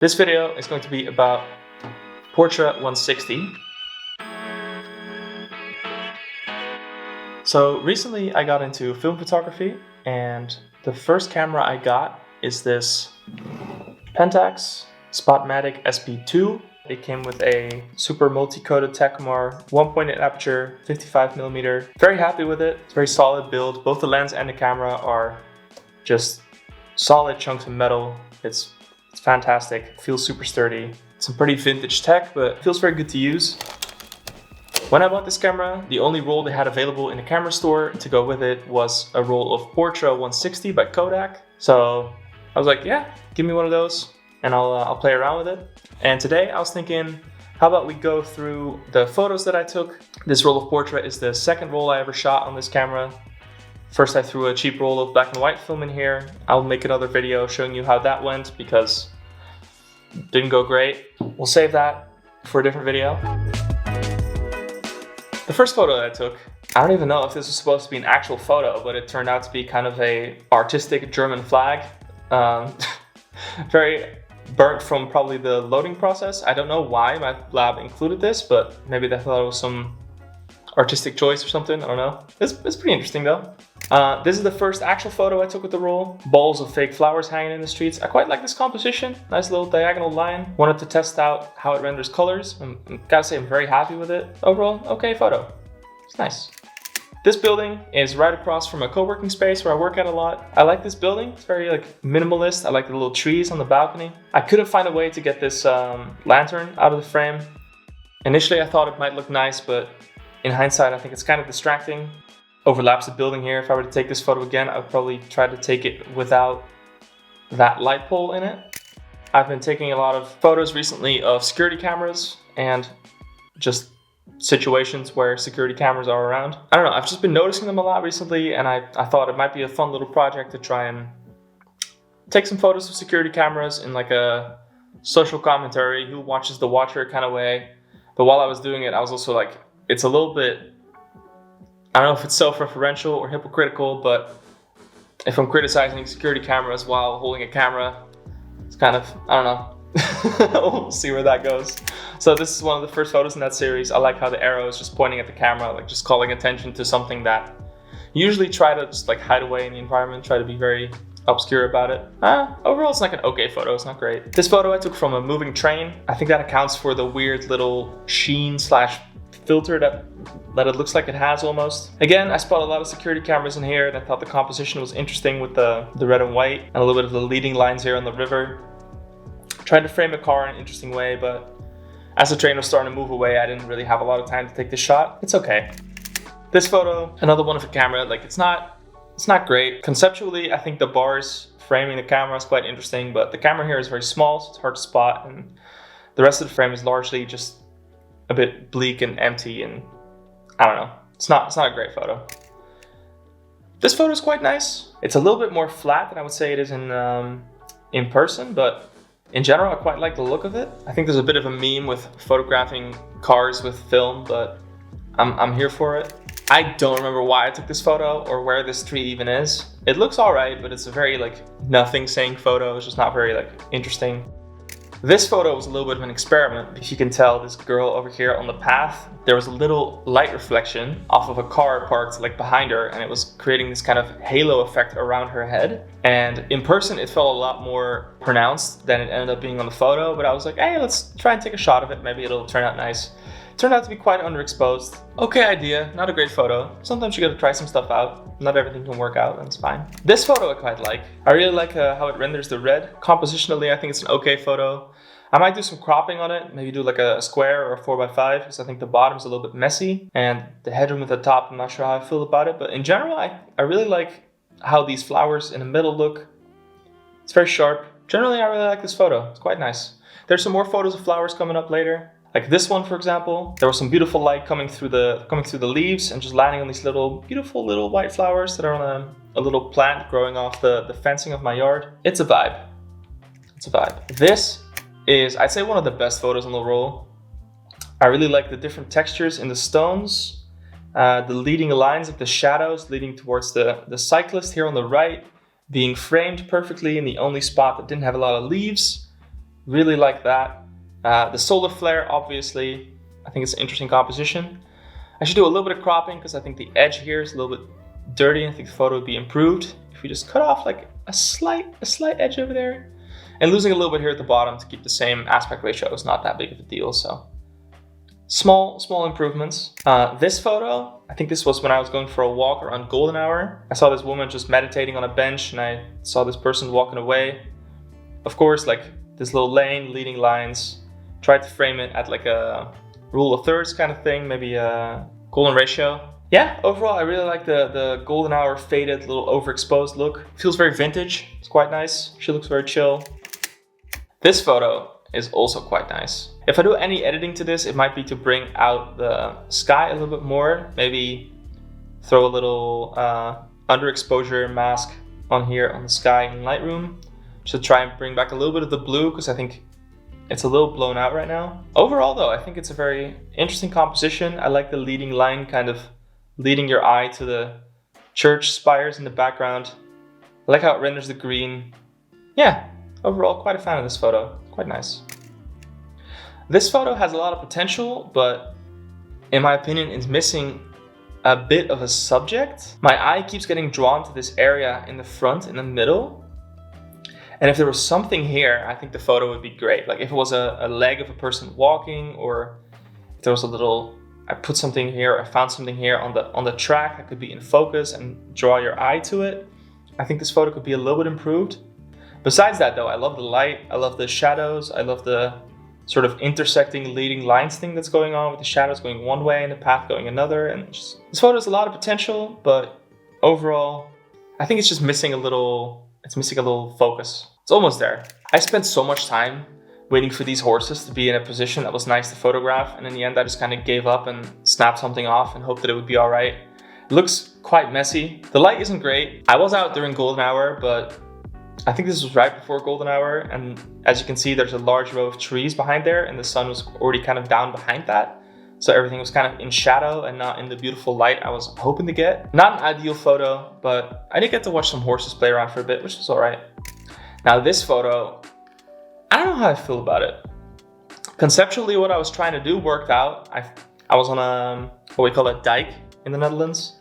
This video is going to be about Portra 160. So recently I got into film photography, and the first camera I got is this Pentax Spotmatic SP2. It came with a super multi-coated Takumar 1.8 aperture, 55mm. Very happy with it. It's a very solid build. Both the lens and the camera are just solid chunks of metal. It's fantastic. It feels super sturdy. Some pretty vintage tech, but it feels very good to use. When I bought this camera, the only roll they had available in the camera store to go with it was a roll of Portra 160 by Kodak. So I was like, yeah, give me one of those and I'll play around with it. And today I was thinking, how about we go through the photos that I took. This roll of Portra is the second roll I ever shot on this camera. First I threw a cheap roll of black and white film in here. I'll make another video showing you how that went because it didn't go great. We'll save that for a different video. The first photo that I took, I don't even know if this was supposed to be an actual photo, but it turned out to be kind of a artistic German flag. Very burnt from probably the loading process. I don't know why my lab included this, but maybe they thought it was some artistic choice or something, I don't know. It's pretty interesting though. This is the first actual photo I took with the roll. Balls of fake flowers hanging in the streets. I quite like this composition. Nice little diagonal line. Wanted to test out how it renders colors. Gotta say I'm very happy with it. Overall, okay photo. It's nice. This building is right across from a co-working space where I work at a lot. I like this building. It's very minimalist. I like the little trees on the balcony. I couldn't find a way to get this lantern out of the frame. Initially I thought it might look nice, but in hindsight I think it's kind of distracting. Overlaps the building here. If I were to take this photo again, I would probably try to take it without that light pole in it. I've been taking a lot of photos recently of security cameras and just situations where security cameras are around. I don't know, I've just been noticing them a lot recently, and I thought it might be a fun little project to try and take some photos of security cameras in like a social commentary, who watches the watcher kind of way. But while I was doing it, I was also like, it's a little bit, I don't know if it's self-referential or hypocritical, but if I'm criticizing security cameras while holding a camera, it's kind of, I don't know. We'll see where that goes. So this is one of the first photos in that series. I like how the arrow is just pointing at the camera, like just calling attention to something that usually try to just like hide away in the environment, try to be very obscure about it. Overall it's like an okay photo, it's not great. This photo I took from a moving train. I think that accounts for the weird little sheen slash filter that it looks like it has almost. Again, I spotted a lot of security cameras in here and I thought the composition was interesting with the red and white and a little bit of the leading lines here on the river. Tried to frame a car in an interesting way, but as the train was starting to move away, I didn't really have a lot of time to take this shot. It's okay. This photo, another one of the camera, it's not great. Conceptually, I think the bars framing the camera is quite interesting, but the camera here is very small, so it's hard to spot, and the rest of the frame is largely just a bit bleak and empty, and I don't know. It's not a great photo. This photo is quite nice. It's a little bit more flat than I would say it is in person, but in general, I quite like the look of it. I think there's a bit of a meme with photographing cars with film, but I'm here for it. I don't remember why I took this photo or where this tree even is. It looks all right, but it's a very nothing saying photo. It's just not very interesting. This photo was a little bit of an experiment. If you can tell, this girl over here on the path, there was a little light reflection off of a car parked behind her, and it was creating this kind of halo effect around her head. And in person, it felt a lot more pronounced than it ended up being on the photo, but I was like, hey, let's try and take a shot of it. Maybe it'll turn out nice. It turned out to be quite underexposed. Okay idea, not a great photo. Sometimes you gotta try some stuff out. Not everything can work out, and it's fine. This photo I quite like. I really like how it renders the red. Compositionally, I think it's an okay photo. I might do some cropping on it, maybe do a square or a 4x5, because I think the bottom's a little bit messy, and the headroom at the top, I'm not sure how I feel about it, but in general, I really like how these flowers in the middle look. It's very sharp. Generally, I really like this photo. It's quite nice. There's some more photos of flowers coming up later. Like this one, for example. There was some beautiful light coming through the leaves and just landing on these beautiful little white flowers that are on a little plant growing off the fencing of my yard. It's a vibe. It's a vibe. This is, I'd say, one of the best photos on the roll. I really like the different textures in the stones, the leading lines of the shadows leading towards the cyclist here on the right, being framed perfectly in the only spot that didn't have a lot of leaves. Really like that. The solar flare, obviously, I think it's an interesting composition. I should do a little bit of cropping because I think the edge here is a little bit dirty. I think the photo would be improved if we just cut off like a slight edge over there. And losing a little bit here at the bottom to keep the same aspect ratio is not that big of a deal, so small improvements. This photo, I think this was when I was going for a walk around golden hour. I saw this woman just meditating on a bench and I saw this person walking away. Of course, like this little lane, leading lines, tried to frame it at like a rule of thirds kind of thing, maybe a golden ratio. Yeah, overall, I really like the golden hour faded, little overexposed look. Feels very vintage. It's quite nice. She looks very chill. This photo is also quite nice. If I do any editing to this, it might be to bring out the sky a little bit more. Maybe throw a little underexposure mask on here on the sky in Lightroom to try and bring back a little bit of the blue, because I think it's a little blown out right now. Overall though, I think it's a very interesting composition. I like the leading line kind of leading your eye to the church spires in the background. I like how it renders the green. Yeah, overall quite a fan of this photo, quite nice. This photo has a lot of potential, but in my opinion, it's missing a bit of a subject. My eye keeps getting drawn to this area in the front, in the middle. And if there was something here, I think the photo would be great. Like if it was a leg of a person walking, or if there was a little, I put something here, I found something here on the track that could be in focus and draw your eye to it. I think this photo could be a little bit improved. Besides that though, I love the light, I love the shadows, I love the sort of intersecting leading lines thing that's going on with the shadows going one way and the path going another. And this photo has a lot of potential, but overall, I think it's just missing a little focus. It's almost there. I spent so much time waiting for these horses to be in a position that was nice to photograph, and in the end I just kind of gave up and snapped something off and hoped that it would be all right. It looks quite messy. The light isn't great. I was out during golden hour, but I think this was right before golden hour, and as you can see there's a large row of trees behind there and the sun was already kind of down behind that. So everything was kind of in shadow and not in the beautiful light I was hoping to get. Not an ideal photo, but I did get to watch some horses play around for a bit, which was all right. Now this photo, I don't know how I feel about it. Conceptually, what I was trying to do worked out. I was on a, what we call a dike in the Netherlands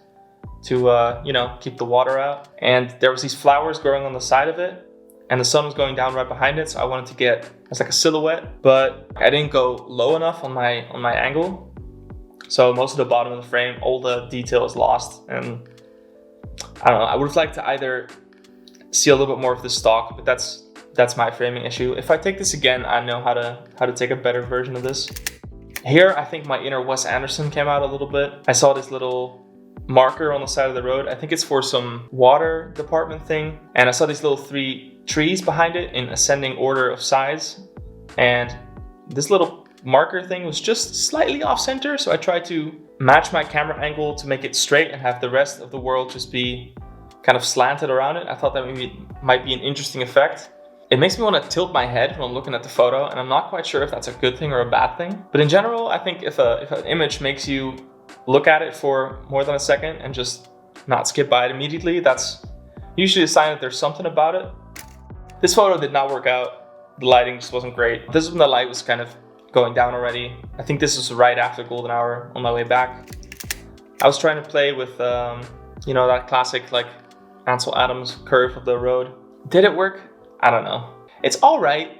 to, keep the water out. And there was these flowers growing on the side of it and the sun was going down right behind it. So I wanted to get, it's like a silhouette, but I didn't go low enough on my angle. So most of the bottom of the frame, all the detail is lost. And I don't know, I would have liked to either see a little bit more of the stock, but that's my framing issue. If I take this again, I know how to take a better version of this. Here, I think my inner Wes Anderson came out a little bit. I saw this little marker on the side of the road. I think it's for some water department thing. And I saw these little 3 trees behind it in ascending order of size. And this little marker thing was just slightly off center. So I tried to match my camera angle to make it straight and have the rest of the world just be kind of slanted around it. I thought that maybe it might be an interesting effect. It makes me want to tilt my head when I'm looking at the photo, and I'm not quite sure if that's a good thing or a bad thing. But in general, I think if an image makes you look at it for more than a second and just not skip by it immediately, that's usually a sign that there's something about it. This photo did not work out. The lighting just wasn't great. This is when the light was kind of going down already. I think this was right after golden hour on my way back. I was trying to play with, that classic like Ansel Adams curve of the road. Did it work? I don't know. It's all right.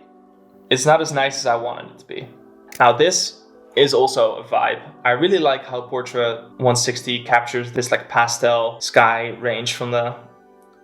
It's not as nice as I wanted it to be. Now this is also a vibe. I really like how Portra 160 captures this like pastel sky range from the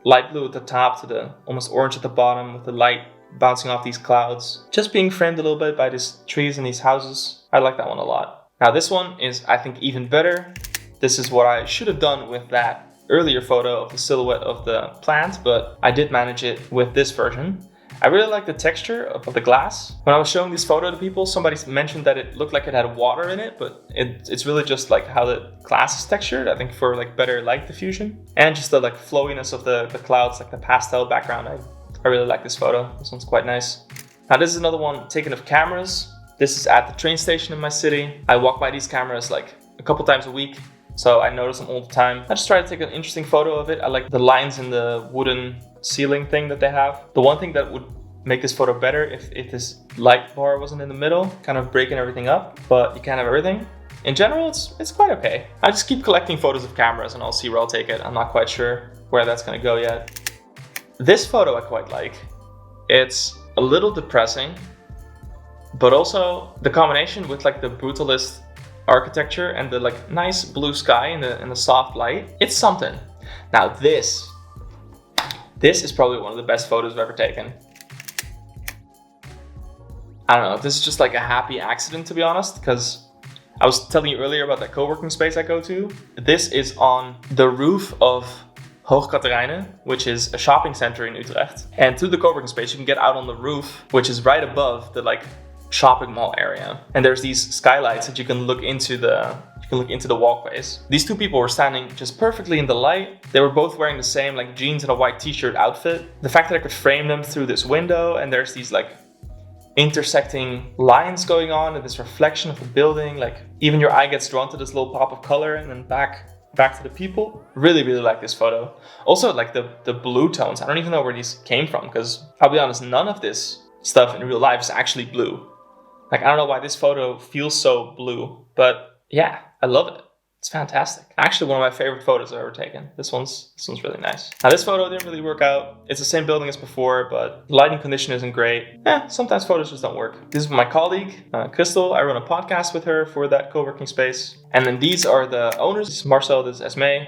light blue at the top to the almost orange at the bottom with the light bouncing off these clouds. Just being framed a little bit by these trees and these houses. I like that one a lot. Now this one is, I think, even better. This is what I should have done with that earlier photo of the silhouette of the plant, but I did manage it with this version. I really like the texture of the glass. When I was showing this photo to people, somebody mentioned that it looked like it had water in it, but it's really just like how the glass is textured, I think, for like better light diffusion. And just the like flowiness of the clouds, like the pastel background. I really like this photo. This one's quite nice. Now this is another one taken of cameras. This is at the train station in my city. I walk by these cameras like a couple times a week, so I notice them all the time. I just try to take an interesting photo of it. I like the lines in the wooden ceiling thing that they have. The one thing that would make this photo better if this light bar wasn't in the middle, kind of breaking everything up, but you can't have everything. In general, it's quite okay. I just keep collecting photos of cameras and I'll see where I'll take it. I'm not quite sure where that's gonna go yet. This photo I quite like. It's a little depressing, but also the combination with like the brutalist architecture and the like nice blue sky and the soft light, it's something. Now this is probably one of the best photos I've ever taken. I don't know, this is just like a happy accident, to be honest, because I was telling you earlier about that co-working space I go to. This is on the roof of Hoog Catharijne, which is a shopping center in Utrecht. And through the co-working space, you can get out on the roof, which is right above the like shopping mall area. And there's these skylights that you can look into the walkways. These two people were standing just perfectly in the light. They were both wearing the same like jeans and a white t-shirt outfit. The fact that I could frame them through this window and there's these like intersecting lines going on and this reflection of the building, like even your eye gets drawn to this little pop of color and then back to the people. Really like this photo. Also like the blue tones. I don't even know where these came from because I'll be honest, none of this stuff in real life is actually blue. Like I don't know why this photo feels so blue, but yeah, I love it. It's fantastic. Actually, one of my favorite photos I've ever taken. This one's really nice. Now this photo didn't really work out. It's the same building as before, but the lighting condition isn't great. Sometimes photos just don't work. This is my colleague, Crystal. I run a podcast with her for that co-working space. And then these are the owners. This is Marcel, this is Esme.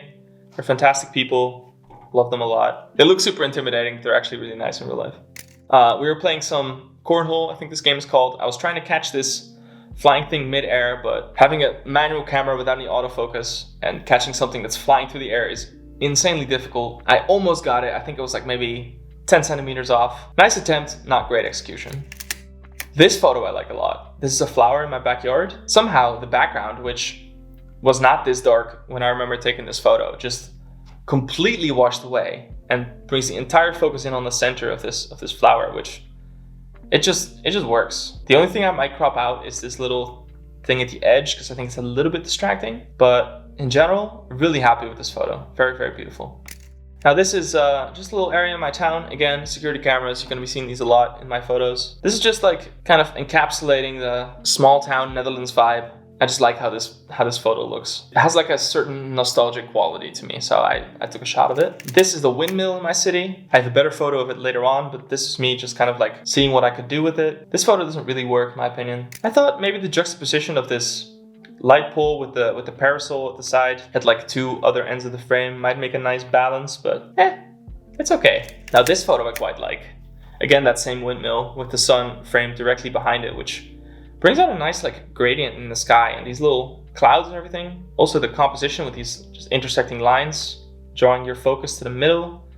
They're fantastic people. Love them a lot. They look super intimidating. They're actually really nice in real life. We were playing some cornhole, I think this game is called. I was trying to catch this flying thing mid-air, but having a manual camera without any autofocus and catching something that's flying through the air is insanely difficult. I almost got it. I think it was like maybe 10 centimeters off. Nice attempt, not great execution. This photo I like a lot. This is a flower in my backyard. Somehow the background, which was not this dark when I remember taking this photo, just completely washed away and brings the entire focus in on the center of this flower, which it just works. The only thing I might crop out is this little thing at the edge because I think it's a little bit distracting, but in general, really happy with this photo. Very beautiful. Now this is just a little area in my town. Again, security cameras, you're gonna be seeing these a lot in my photos. This is just like kind of encapsulating the small town Netherlands vibe. I just like how this photo looks. It has like a certain nostalgic quality to me, so I took a shot of it. This is the windmill in my city. I have a better photo of it later on, but this is me just kind of like seeing what I could do with it. This photo doesn't really work, in my opinion. I thought maybe the juxtaposition of this light pole with the parasol at the side at like two other ends of the frame might make a nice balance, but it's okay. Now this photo I quite like. Again, that same windmill with the sun framed directly behind it, which brings out a nice like gradient in the sky and these little clouds and everything. Also the composition with these just intersecting lines, drawing your focus to the middle,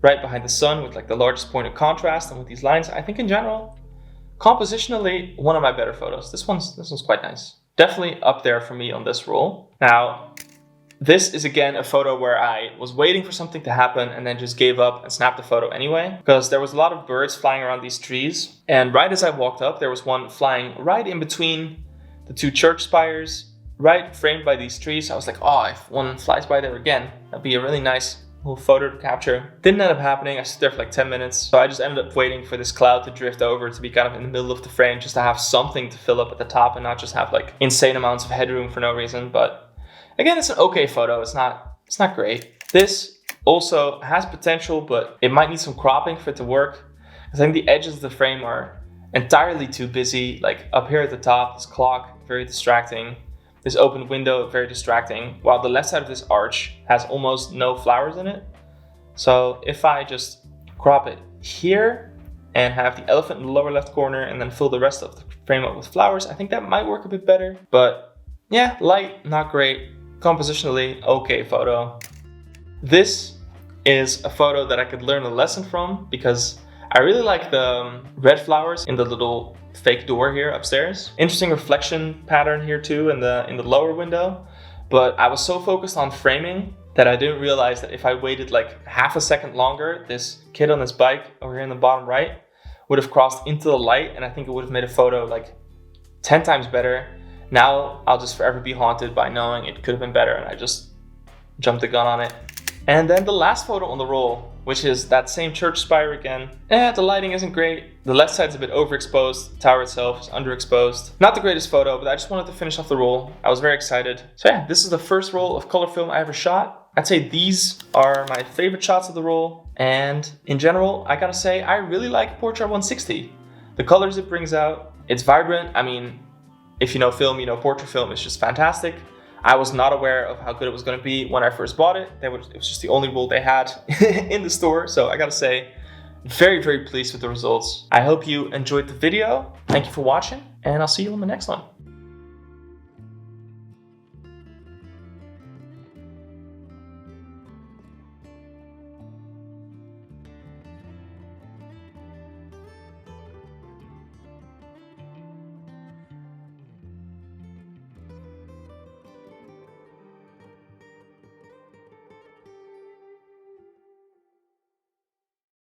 right behind the sun with like the largest point of contrast, and with these lines, I think in general, compositionally, one of my better photos. This one's quite nice. Definitely up there for me on this roll. Now, this is again a photo where I was waiting for something to happen and then just gave up and snapped the photo anyway, because there was a lot of birds flying around these trees. And right as I walked up, there was one flying right in between the two church spires, right framed by these trees. I was like, oh, if one flies by there again, that'd be a really nice little photo to capture. Didn't end up happening. I stood there for like 10 minutes. So I just ended up waiting for this cloud to drift over to be kind of in the middle of the frame, just to have something to fill up at the top and not just have like insane amounts of headroom for no reason. But again, it's an okay photo. It's not great. This also has potential, but it might need some cropping for it to work. I think the edges of the frame are entirely too busy. Like up here at the top, this clock, very distracting. This open window, very distracting. While the left side of this arch has almost no flowers in it. So if I just crop it here and have the elephant in the lower left corner and then fill the rest of the frame up with flowers, I think that might work a bit better. But yeah, light, not great. Compositionally, okay photo. This is a photo that I could learn a lesson from because I really like the red flowers in the little fake door here upstairs. Interesting reflection pattern here too in the lower window. But I was so focused on framing that I didn't realize that if I waited like half a second longer, this kid on his bike over here in the bottom right would have crossed into the light, and I think it would have made a photo like 10 times better. Now I'll just forever be haunted by knowing it could have been better and I just jumped the gun on it. And then the last photo on the roll, which is that same church spire again. The lighting isn't great. The left side's a bit overexposed. The tower itself is underexposed. Not the greatest photo, but I just wanted to finish off the roll. I was very excited. So yeah, this is the first roll of color film I ever shot. I'd say these are my favorite shots of the roll. And in general, I gotta say, I really like Portra 160. The colors it brings out, it's vibrant. I mean, if you know film, you know Portra film is just fantastic. I was not aware of how good it was going to be when I first bought it. It was just the only roll they had in the store. So I gotta say, very, very pleased with the results. I hope you enjoyed the video. Thank you for watching, and I'll see you on the next one.